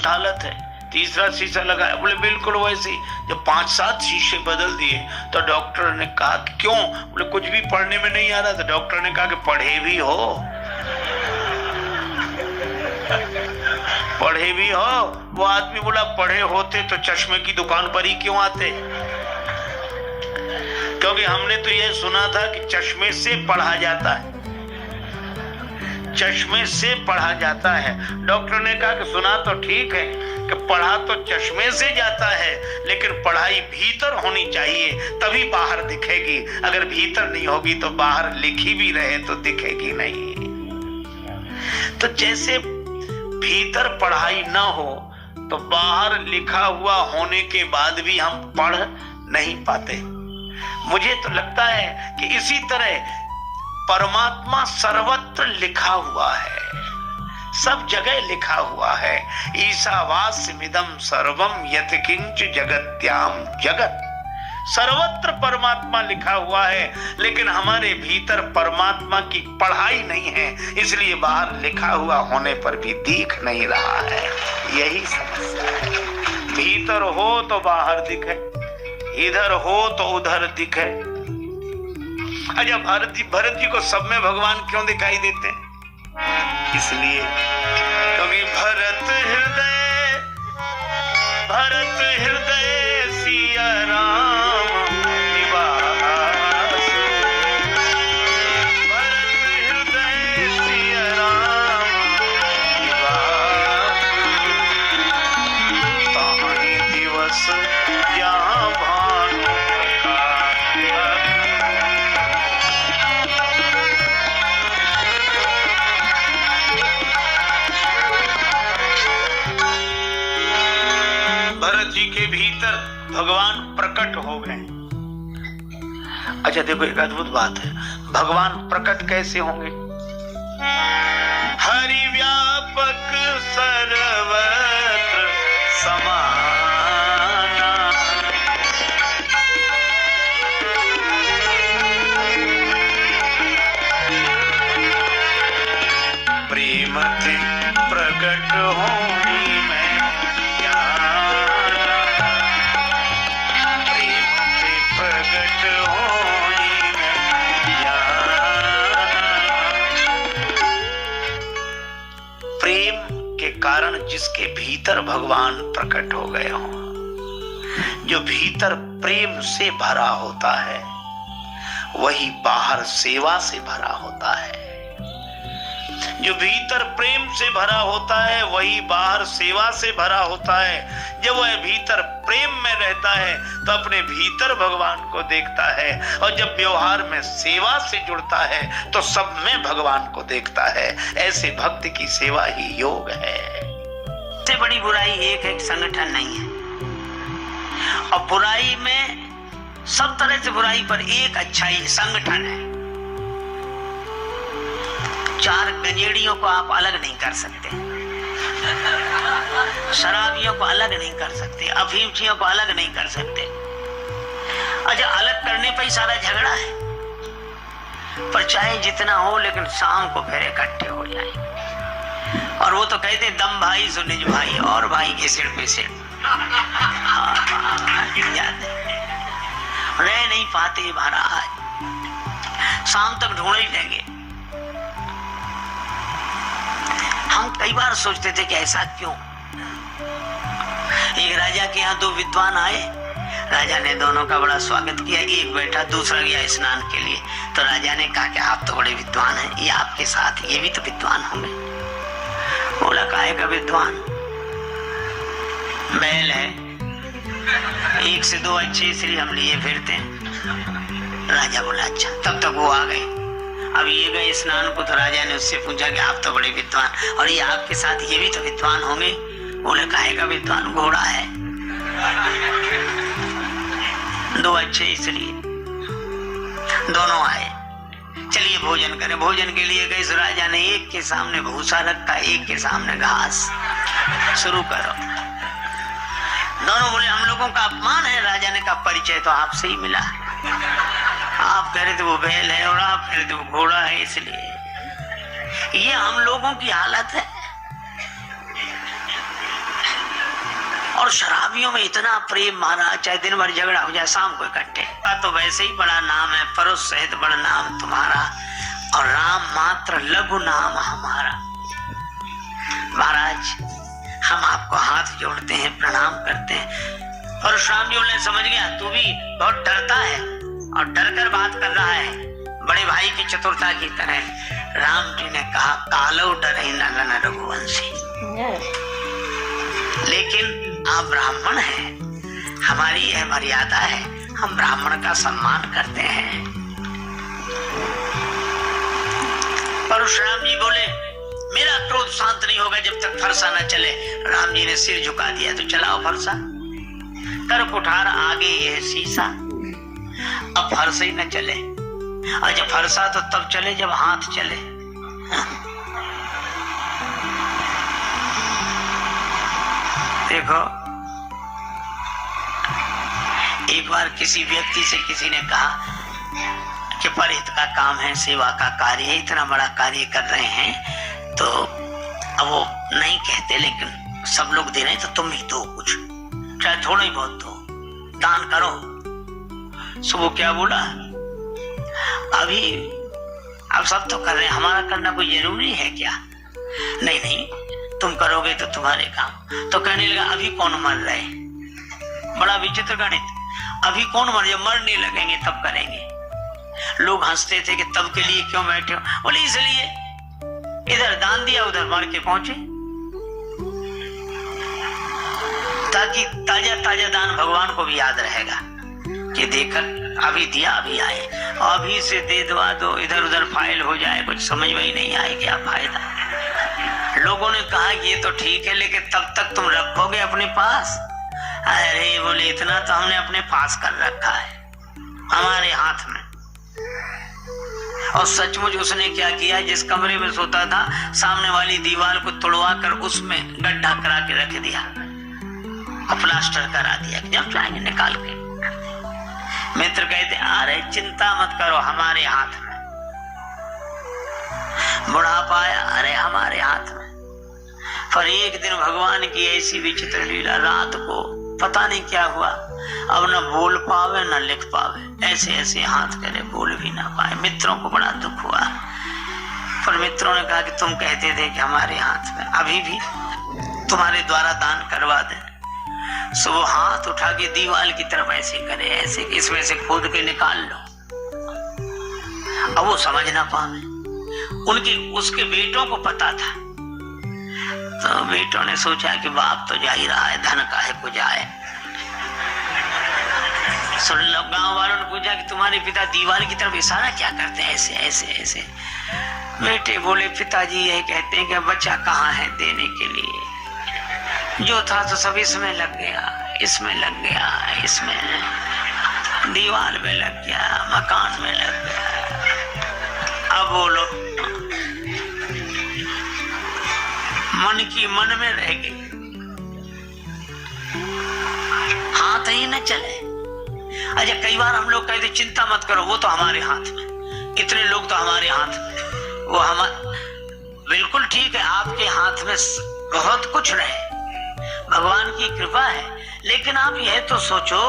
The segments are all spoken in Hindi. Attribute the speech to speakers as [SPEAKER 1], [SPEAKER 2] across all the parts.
[SPEAKER 1] उल्टा हालत है। तीसरा शीशा लगाया, बोले बिल्कुल वैसे ही। जब 5-7 शीशे बदल दिए तो डॉक्टर ने कहा कि क्यों? बोले कुछ भी पढ़ने में नहीं आ रहा था। डॉक्टर ने कहा कि पढ़े भी हो, पढ़े भी हो। वो आदमी बोला पढ़े होते तो चश्मे की दुकान पर ही क्यों आते? क्योंकि हमने तो ये सुना था कि चश्मे से पढ़ा जाता है, चश्मे से पढ़ा जाता है। डॉक्टर ने कहा कि सुना तो ठीक है कि पढ़ा तो चश्मे से जाता है, लेकिन पढ़ाई भीतर होनी चाहिए तभी बाहर दिखेगी। अगर भीतर नहीं होगी तो बाहर लिखी भी रहे तो दिखेगी नहीं। तो जैसे भीतर पढ़ाई ना हो तो बाहर लिखा हुआ होने के बाद भी हम पढ़ नहीं पाते। मुझे तो लगता है कि इसी तरह परमात्मा सर्वत्र लिखा हुआ है, सब जगह लिखा हुआ है। ईशावास्यमिदं सर्वम यत् किंच जगत्याम जगत, सर्वत्र परमात्मा लिखा हुआ है, लेकिन हमारे भीतर परमात्मा की पढ़ाई नहीं है, इसलिए बाहर लिखा हुआ होने पर भी दिख नहीं रहा है। यही समस्या है। भीतर हो तो बाहर दिखे, इधर हो तो उधर दिखे। अच्छा, भरत जी को सब में भगवान क्यों दिखाई देते हैं? इसलिए क्योंकि भरत हृदय सिया राम निवास, भरत हृदय सिया राम निवास, ताहि दिवस यहाँ भानु के भीतर भगवान प्रकट हो गए। अच्छा देखो, एक अद्भुत बात है, भगवान प्रकट कैसे होंगे? हरि व्यापक सर्वत्र समाना, प्रेम से प्रकट होनी मैं कारण जिसके भीतर भगवान प्रकट हो गए हों, जो भीतर प्रेम से भरा होता है वही बाहर सेवा से भरा होता है। जो भीतर प्रेम से भरा होता है वही बाहर सेवा से भरा होता है। जब वह भीतर प्रेम में रहता है तो अपने भीतर भगवान को देखता है, और जब व्यवहार में सेवा से जुड़ता है तो सब में भगवान को देखता है। ऐसे भक्त की सेवा ही योग है।
[SPEAKER 2] सबसे बड़ी बुराई एक है, संगठन नहीं है। और बुराई में सब तरह से बुराई पर एक अच्छाई संगठन है। 4 गंजेड़ियों को आप अलग नहीं कर सकते, शराबियों को अलग नहीं कर सकते, अफीमचियों को अलग नहीं कर सकते। अच्छा, अलग करने पर ही सारा झगड़ा है, पर चाहे जितना हो लेकिन शाम को फिर इकट्ठे हो जाए। और वो तो कहते दम भाई सो निज भाई, और भाई के सिर पे सिर रह नहीं पाते महाराज, शाम तक ढूंढ ही लेंगे। हम कई बार सोचते थे कि ऐसा क्यों। एक राजा के यहाँ 2 विद्वान आए, राजा ने दोनों का बड़ा स्वागत किया। एक बैठा, दूसरा गया स्नान के लिए। तो राजा ने कहा कि आप तो बड़े विद्वान हैं, ये आपके साथ ये भी तो विद्वान होंगे। बोला काहे का विद्वान? बैल है, 1 से 2 अच्छे इसलिए हम लिए फिरते हैं। राजा बोला अच्छा। तब तक वो आ गए। अब ये गए स्नान को, तो राजा ने उससे पूछा कि आप तो बड़े विद्वान, और ये आपके साथ ये भी तो विद्वान होंगे। बोले काहे का विद्वान? घोड़ा है, 2 अच्छे इसलिए। दोनों आए, चलिए भोजन करें। भोजन के लिए गए, तो राजा ने एक के सामने भूसा रखा, एक के सामने घास। शुरू करो। दोनों बोले हम लोगों का अपमान है। राजा ने कहा परिचय तो आपसे ही मिला, आप कह रहे थे वो बैल है और आप कह रहे थे वो घोड़ा है, इसलिए ये हम लोगों की हालत है। और शराबियों में इतना प्रेम महाराज, चाहे दिन भर झगड़ा हो जाए शाम को इकट्ठे। तो वैसे ही बड़ा नाम है, परुष सहित बड़ा नाम तुम्हारा, और राम मात्र लघु नाम हमारा। महाराज हम आपको हाथ जोड़ते हैं, प्रणाम करते हैं। परशुराम जी ने समझ गया तू भी बहुत डरता है और डर कर बात कर रहा है, बड़े भाई की चतुरता की तरह। राम जी ने कहा कालो डरे न रघुवंशी, लेकिन आप ब्राह्मण हैं, हमारी यह मर्यादा है, हम ब्राह्मण का सम्मान करते हैं। परशुराम जी बोले मेरा क्रोध शांत नहीं होगा जब तक फरसा न चले। राम जी ने सिर झुका दिया, तो चलाओ फरसा। कर कुठार आगे यह शीशा, अब फरसा ही न चले। और जब फरसा तो तब चले जब हाथ चले। देखो एक बार किसी व्यक्ति से किसी ने कहा कि परहित का काम है, सेवा का कार्य है, इतना बड़ा कार्य कर रहे हैं, तो अब वो नहीं कहते लेकिन सब लोग दे रहे हैं तो तुम भी दो कुछ, चाहे थोड़ा ही बहुत दो, दान करो। सो वो क्या बोला, अभी अब सब तो कर रहे हैं, हमारा करना कोई जरूरी है क्या? नहीं नहीं, तुम करोगे तो तुम्हारे काम। तो कहने लगा अभी कौन मर रहे? बड़ा विचित्र गणित, अभी कौन मर, जब मरने लगेंगे तब करेंगे। लोग हंसते थे कि तब के लिए क्यों बैठे हो? बोले इसलिए इधर दान दिया उधर मर के पहुंचे, ताकि ताजा ताजा दान भगवान को भी याद रहेगा कि देखकर अभी दिया अभी आए, अभी से दे दवा दो, इधर उधर फाइल हो जाए, कुछ समझ में ही नहीं आए क्या फायदा। लोगों ने कहा कि ये तो ठीक है, लेकिन तब तक तुम रखोगे अपने पास? अरे बोले इतना तो हमने अपने पास कर रखा है, हमारे हाथ में। और सचमुच उसने क्या किया, जिस कमरे में सोता था सामने वाली दीवार को तोड़वा कर उसमें गड्ढा करा के रख दिया और प्लास्टर करा दिया, जब चाहेंगे निकाल के। मित्र कहते अरे चिंता मत करो, हमारे हाथ में। बुढ़ापा आया, अरे हमारे हाथ में। पर एक दिन भगवान की ऐसी विचित्र लीला, रात को पता नहीं क्या हुआ, अब न बोल पावे न लिख पावे, ऐसे ऐसे हाथ करे बोल भी ना पाए। मित्रों को बड़ा दुख हुआ, पर मित्रों ने कहा कि तुम कहते थे कि हमारे हाथ में, अभी भी तुम्हारे द्वारा दान करवा दे। सो वो हाथ उठा के दीवार की तरफ ऐसे करे, ऐसे इसमें से खोद के निकाल लो। अब वो समझ ना पावे, उनके उसके बेटों को पता था, तो बेटों ने सोचा कि बाप तो जा ही रहा है, धन काहे को जाए। सुन लो, गांव वालों ने पूछा कि तुम्हारे पिता दीवार की तरफ इशारा क्या करते हैं, ऐसे ऐसे ऐसे। बेटे बोले पिताजी यही कहते हैं कि बच्चा कहाँ है देने के लिए, जो था तो सब इसमें लग गया, इसमें लग गया, इसमें दीवार में लग गया, मकान में लग गया। अब बोलो, मन की मन में रह गई, हाथ ही न चले। अच्छा कई बार हम लोग कहते चिंता मत करो, वो तो हमारे हाथ में, इतने लोग तो हमारे हाथ में, वो हम बिल्कुल ठीक है, आपके हाथ में बहुत कुछ रहे, भगवान की कृपा है, लेकिन आप यह तो सोचो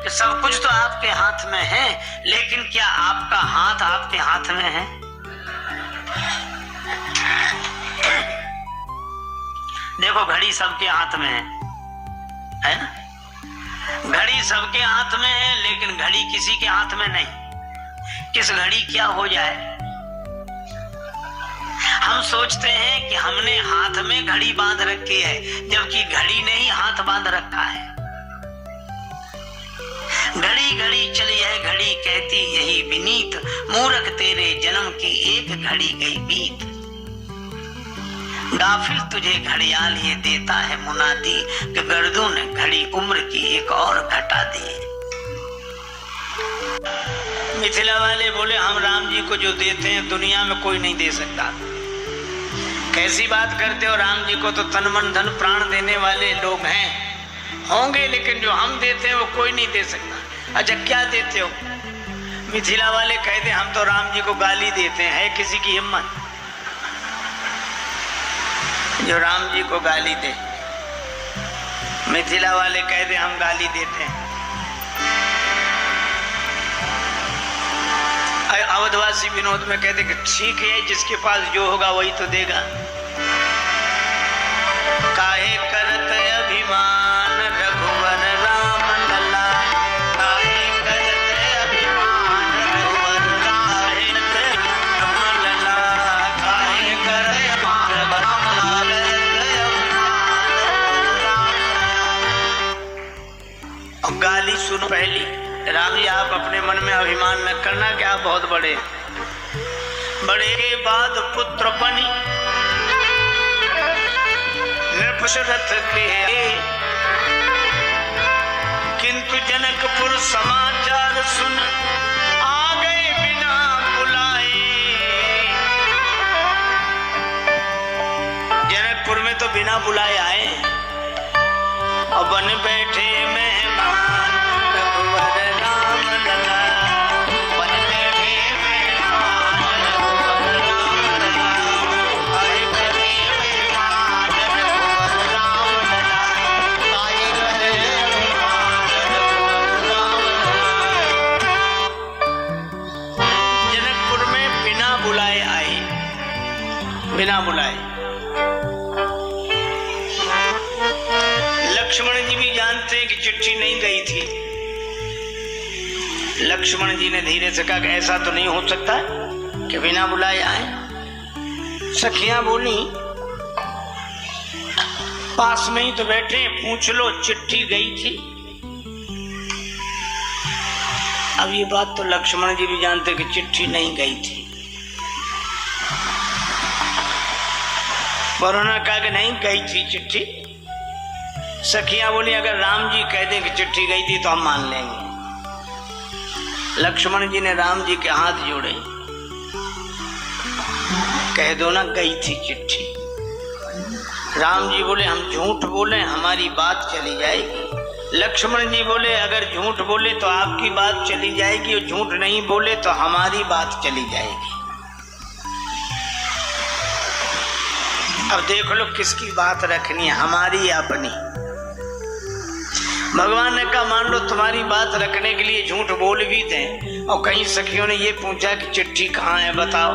[SPEAKER 2] कि सब कुछ तो आपके हाथ में है, लेकिन क्या आपका हाथ आपके हाथ में है? देखो घड़ी सबके हाथ में है ना? घड़ी सबके हाथ में है, लेकिन घड़ी किसी के हाथ में नहीं। किस घड़ी क्या हो जाए, हम सोचते हैं कि हमने हाथ में घड़ी बांध रखी है, जबकि घड़ी ने ही हाथ बांध रखा है। घड़ी घड़ी चली है घड़ी कहती यही विनीत, मूर्ख तेरे जन्म की एक घड़ी गई बीत। गाफिल तुझे घड़ियाल ये देता है मुनादी, कि गर्दों ने घड़ी उम्र की एक और घटा दी। मिथिला वाले बोले हम राम जी को जो देते हैं दुनिया में कोई नहीं दे सकता। कैसी बात करते हो, राम जी को तो तन मन धन प्राण देने वाले लोग हैं, होंगे, लेकिन जो हम देते हैं वो कोई नहीं दे सकता। अच्छा क्या देते हो? मिथिला वाले कहते हम तो राम जी को गाली देते हैं। है किसी की हिम्मत जो राम जी को गाली दे? मिथिला वाले कहते हम गाली देते हैं, अवधवासी विनोद में कहते कि ठीक है, जिसके पास जो होगा वही तो देगा। काहे करत अभिमान रघुवर राम लला, काहे करत अभिमान रघुवर राम लला, काहे करत अभिमान और गाली सुन पहली, राम जी आप अपने मन में अभिमान न करना कि आप बहुत बड़े, बड़े के बाद पुत्र बनी नृपशरथ के, किंतु जनकपुर समाचार सुन आ गए बिना बुलाए। जनकपुर में तो बिना बुलाए आए और बन बैठे मेहमान रघुवर राम लला, बन बैठे मेहमान रघुवर राम लला, आए बने मेहमान रघुवर राम लला, आए बने मेहमान रघुवर राम लला। जनकपुर में बिना बुलाए आए, बिना बुलाए। लक्ष्मण जी भी जानते हैं कि चिट्ठी नहीं गई थी। लक्ष्मण जी ने धीरे से कहा कि ऐसा तो नहीं हो सकता कि बिना बुलाए आए। सखियां बोली पास में ही तो बैठे, पूछ लो चिट्ठी गई थी। अब ये बात तो लक्ष्मण जी भी जानते कि चिट्ठी नहीं गई थी। वरुणा कहा कि नहीं गई थी चिट्ठी। सखियां बोली अगर राम जी कह दे कि चिट्ठी गई थी तो हम मान लेंगे। लक्ष्मण जी ने राम जी के हाथ जोड़े, कह दो ना गई थी चिट्ठी। राम जी बोले हम झूठ बोले हमारी बात चली जाएगी। लक्ष्मण जी बोले अगर झूठ बोले तो आपकी बात चली जाएगी और झूठ नहीं बोले तो हमारी बात चली जाएगी। अब देख लो किसकी बात रखनी है, हमारी या अपनी। भगवान ने कहा मान लो तुम्हारी बात रखने के लिए झूठ बोल भी दें और कहीं सखियों ने ये पूछा कि चिट्ठी कहाँ है बताओ,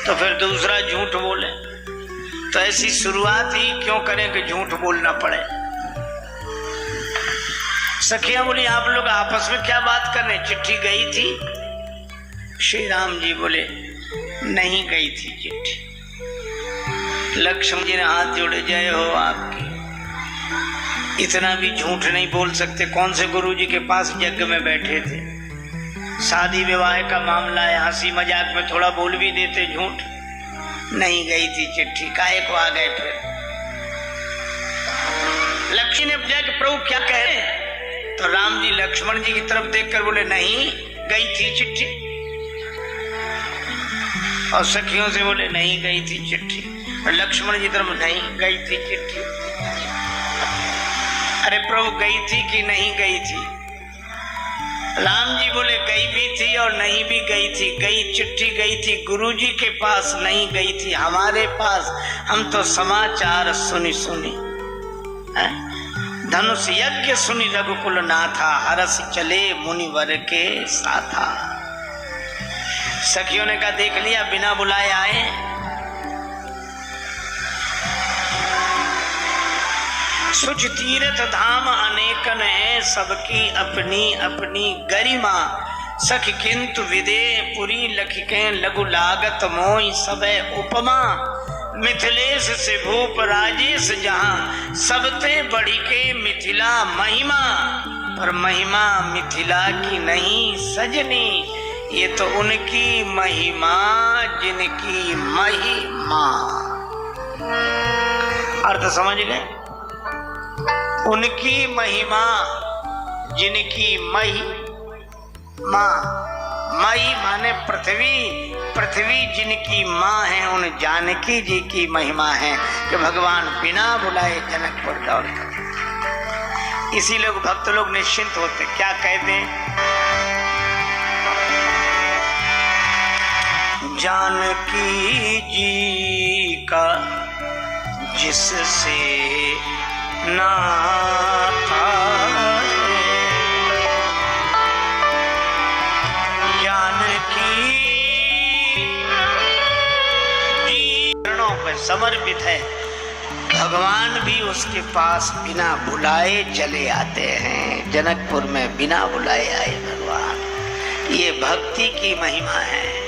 [SPEAKER 2] तो फिर दूसरा झूठ बोले। तो ऐसी शुरुआत ही क्यों करें कि झूठ बोलना पड़े। सखियां बोली आप लोग आपस में क्या बात कर रहे, चिट्ठी गई थी। श्री राम जी बोले नहीं गई थी चिट्ठी। लक्ष्मण जी ने हाथ जोड़े, जय हो आपकी। इतना भी झूठ नहीं बोल सकते। कौन से गुरुजी के पास यज्ञ में बैठे थे, शादी विवाह का मामला है, हंसी मजाक में थोड़ा बोल भी देते झूठ। नहीं गई थी चिट्ठी, काहे को आ गए फिर। लक्ष्मी ने पूछा कि प्रभु क्या कहे, तो राम जी लक्ष्मण जी की तरफ देखकर बोले नहीं गई थी चिट्ठी। और सखियों से बोले नहीं गई थी चिट्ठी। और लक्ष्मण जी तरफ नहीं गई थी चिट्ठी। अरे प्रभु गई थी कि नहीं गई थी। राम जी बोले गई भी थी और नहीं भी गई थी। गई चिट्ठी गई थी गुरुजी के पास, नहीं गई थी हमारे पास। हम तो समाचार सुनी सुनी धनुष यज्ञ सुनी रघुकुल नाथा, हरस चले मुनिवर के साथा। सखियों ने कहा देख लिया बिना बुलाए आए। सुच तीर्थ धाम अनेकन है, सबकी अपनी अपनी गरिमा। सखी किंतु विदे पुरी लखिके लघु लागत मोई सबे उपमा। मिथिलेश से भूप राजेश जहां, सबते बढ़ी के मिथिला महिमा। पर महिमा मिथिला की नहीं सजनी, ये तो उनकी महिमा जिनकी महिमा। अर्थ समझ गए, उनकी महिमा जिनकी महिमा। मई माने पृथ्वी, पृथ्वी जिनकी माँ है उन जानकी जी की महिमा है कि भगवान बिना बुलाए जनकपुर दौड़ कर। इसी लोग भक्त लोग निश्चिंत होते, क्या कहते हैं, जानकी जी का जिससे
[SPEAKER 1] नाता है। जानकी चरणों पर समर्पित है। भगवान भी उसके पास बिना बुलाए चले आते हैं। जनकपुर में बिना बुलाए आए भगवान। ये भक्ति की महिमा है।